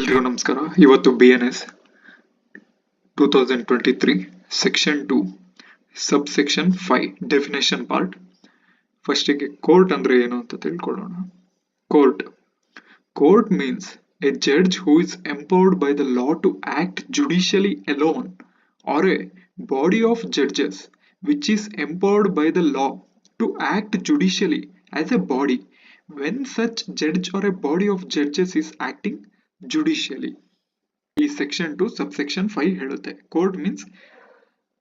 ಎಲ್ರಿಗೂ ನಮಸ್ಕಾರ. ಇವತ್ತು BNS 2023 section 2 sub section 5 definition part. ಫಸ್ಟಿಗೆ ಕೋರ್ಟ್ ಅಂದ್ರೆ ಏನು ಅಂತ ತಿಳ್ಕೊಳ್ಳೋಣ. Court means a judge who is empowered by the law to act judicially alone or a body of judges which is empowered by the law to act judicially as a body when such judge or a body of judges is acting judicially. ಈ section 2 subsection 5 ಹೇಳುತ್ತೆ court means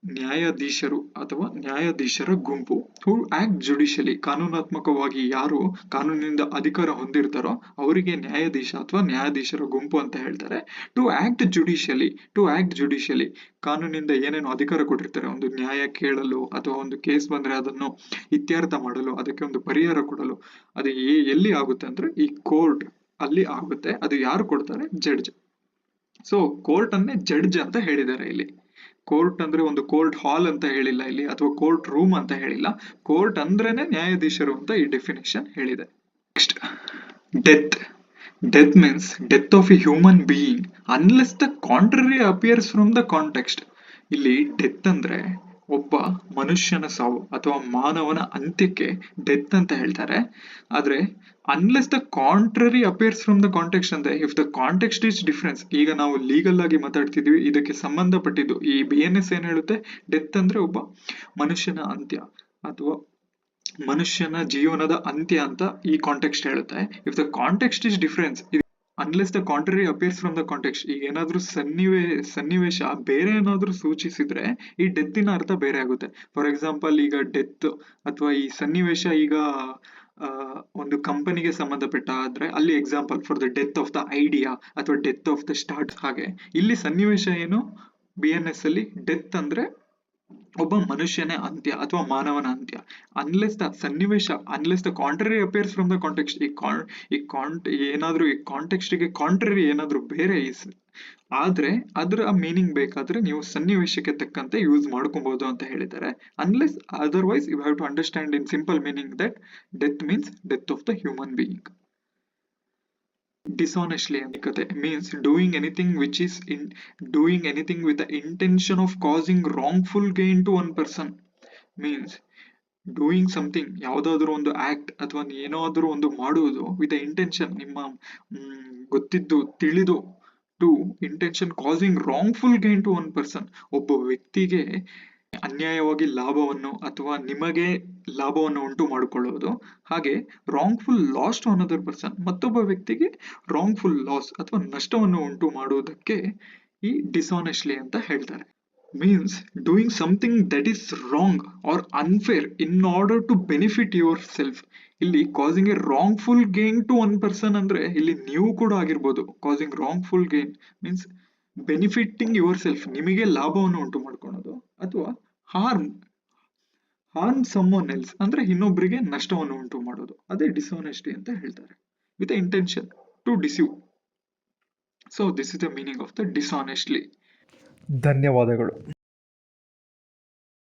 ನ್ಯಾಯಾಧೀಶರು ಅಥವಾ ನ್ಯಾಯಾಧೀಶರ ಗುಂಪು. ಹೂ act judicially, ಕಾನೂನಾತ್ಮಕವಾಗಿ ಯಾರು ಕಾನೂನಿನಿಂದ ಅಧಿಕಾರ ಹೊಂದಿರ್ತಾರೋ ಅವರಿಗೆ ನ್ಯಾಯಾಧೀಶ ಅಥವಾ ನ್ಯಾಯಾಧೀಶರ ಗುಂಪು ಅಂತ ಹೇಳ್ತಾರೆ. ಟು ಆಕ್ಟ್ ಜುಡಿಷಿಯಲಿ ಕಾನೂನಿಂದ ಏನೇನು ಅಧಿಕಾರ ಕೊಟ್ಟಿರ್ತಾರೆ, ಒಂದು ನ್ಯಾಯ ಕೇಳಲು ಅಥವಾ ಒಂದು ಕೇಸ್ ಬಂದ್ರೆ ಅದನ್ನು ಇತ್ಯರ್ಥ ಮಾಡಲು, ಅದಕ್ಕೆ ಒಂದು ಪರಿಹಾರ ಕೊಡಲು, ಅದು ಎಲ್ಲಿ ಆಗುತ್ತೆ ಅಂದ್ರೆ ಈ ಕೋರ್ಟ್ ಅಲ್ಲಿ ಆಗುತ್ತೆ. ಅದು ಯಾರು ಕೊಡ್ತಾರೆ? ಜಡ್ಜ್. ಸೊ ಕೋರ್ಟ್ ಅನ್ನೇ ಜಡ್ಜ್ ಅಂತ ಹೇಳಿದ್ದಾರೆ ಇಲ್ಲಿ. ಕೋರ್ಟ್ ಅಂದ್ರೆ ಒಂದು ಕೋರ್ಟ್ ಹಾಲ್ ಅಂತ ಹೇಳಿಲ್ಲ ಇಲ್ಲಿ, ಅಥವಾ ಕೋರ್ಟ್ ರೂಮ್ ಅಂತ ಹೇಳಿಲ್ಲ. ಕೋರ್ಟ್ ಅಂದ್ರೇನೆ ನ್ಯಾಯಾಧೀಶರು ಅಂತ ಈ ಡೆಫಿನೇಷನ್ ಹೇಳಿದೆ. Next, death means death of A human being unless the contrary appears from the context. ಇಲ್ಲಿ ಡೆತ್ ಅಂದ್ರೆ ಒಬ್ಬ ಮನುಷ್ಯನ ಸಾವು ಅಥವಾ ಮಾನವನ ಅಂತ್ಯಕ್ಕೆ ಡೆತ್ ಅಂತ ಹೇಳ್ತಾರೆ. ಆದ್ರೆ unless the contrary appears from the context ಅಂದ್ರೆ if the context is difference. ಈಗ ನಾವು ಲೀಗಲ್ ಆಗಿ ಮಾತಾಡ್ತಿದ್ವಿ, ಇದಕ್ಕೆ ಸಂಬಂಧಪಟ್ಟಿದ್ದು ಈ BNS ಏನ್ ಹೇಳುತ್ತೆ? ಡೆತ್ ಅಂದ್ರೆ ಒಬ್ಬ ಮನುಷ್ಯನ ಅಂತ್ಯ ಅಥವಾ ಮನುಷ್ಯನ ಜೀವನದ ಅಂತ್ಯ ಅಂತ ಈ ಕಾಂಟೆಕ್ಸ್ಟ್ ಹೇಳುತ್ತೆ. If the context is difference unless the contrary appears from the context. ಈಗ ಏನಾದ್ರೂ ಸನ್ನಿವೇಶ ಬೇರೆ ಏನಾದ್ರೂ ಸೂಚಿಸಿದ್ರೆ ಈ ಡೆತ್ತಿನ ಅರ್ಥ ಬೇರೆ ಆಗುತ್ತೆ. ಫಾರ್ ಎಕ್ಸಾಂಪಲ್, ಈಗ ಡೆತ್ ಅಥವಾ ಈ ಸನ್ನಿವೇಶ ಈಗ ಒಂದು ಕಂಪನಿಗೆ ಸಂಬಂಧಪಟ್ಟ ಆದ್ರೆ ಅಲ್ಲಿ example for the death of the idea ಅಥವಾ ಡೆತ್ ಆಫ್ ದ ಸ್ಟಾರ್ಟ್. ಹಾಗೆ ಇಲ್ಲಿ ಸನ್ನಿವೇಶ ಏನು BNS ಅಲ್ಲಿ? ಡೆತ್ ಅಂದ್ರೆ ಒಬ್ಬ ಮನುಷ್ಯನ ಅಂತ್ಯ ಅಥವಾ ಮಾನವನ ಅಂತ್ಯ. ಅನ್ಲೆಸ್ ದ ಸನ್ನಿವೇಶ unless the contrary appears from the context. ಏನಾದ್ರೂ ಈ ಕಾಂಟೆಕ್ಸ್ಟ್ ಗೆ ಕಾಂಟ್ರರಿ ಏನಾದ್ರೂ ಬೇರೆ ಆದ್ರೆ ಅದರ ಮೀನಿಂಗ್ ಬೇಕಾದ್ರೆ ನೀವು ಸನ್ನಿವೇಶಕ್ಕೆ ತಕ್ಕಂತೆ ಯೂಸ್ ಮಾಡ್ಕೊಬಹುದು ಅಂತ ಹೇಳಿದ್ದಾರೆ. Unless otherwise you have to understand in simple meaning that death means death of the human being. Dishonestly means doing anything with the intention of causing wrongful gain to one person. Means doing something, ಯಾವುದಾದ್ರೂ ಒಂದು act ಅಥವಾ ಏನಾದ್ರೂ ಒಂದು ಮಾಡುವುದು with intention, ನಿಮ್ಮ ಗೊತ್ತಿದ್ದು ತಿಳಿದು, to intention causing wrongful gain to one person. ಒಬ್ಬ ವ್ಯಕ್ತಿಗೆ ಅನ್ಯಾಯವಾಗಿ ಲಾಭವನ್ನು ಅಥವಾ ನಿಮಗೆ ಲಾಭವನ್ನು ಉಂಟು ಮಾಡಿಕೊಳ್ಳುವುದು. ಹಾಗೆ wrongful loss to another person, ಮತ್ತೊಬ್ಬ ವ್ಯಕ್ತಿಗೆ ರಾಂಗ್ಫುಲ್ ಲಾಸ್ ಅಥವಾ ನಷ್ಟವನ್ನು ಉಂಟು ಮಾಡುವುದಕ್ಕೆ ಈ ಡಿಸಾನೆಸ್ಟ್ಲಿ ಅಂತ ಹೇಳ್ತಾರೆ. Means doing something that is wrong or unfair in order to benefit yourself. ಇಲ್ಲಿ causing a wrongful gain to one person ಅಂದ್ರೆ ಇಲ್ಲಿ ನೀವು ಕೂಡ ಆಗಿರ್ಬೋದು. Causing wrongful gain means benefiting yourself, ನಿಮಗೆ ಲಾಭವನ್ನು ಉಂಟು ಮಾಡ್ಕೊಳ್ಳೋದು, ಅಥವಾ ಹಾರ್ಮ್ ಸಮ್ವನ್ ಎಲ್ಸ್ ಅಂದ್ರೆ ಇನ್ನೊಬ್ಬರಿಗೆ ನಷ್ಟವನ್ನು ಉಂಟು ಮಾಡೋದು. ಅದೇ ಡಿಸಾನೆಸ್ಟಿ ಅಂತ ಹೇಳ್ತಾರೆ. With intention to deceive. So this is the meaning of the dishonestly. ಧನ್ಯವಾದಗಳು.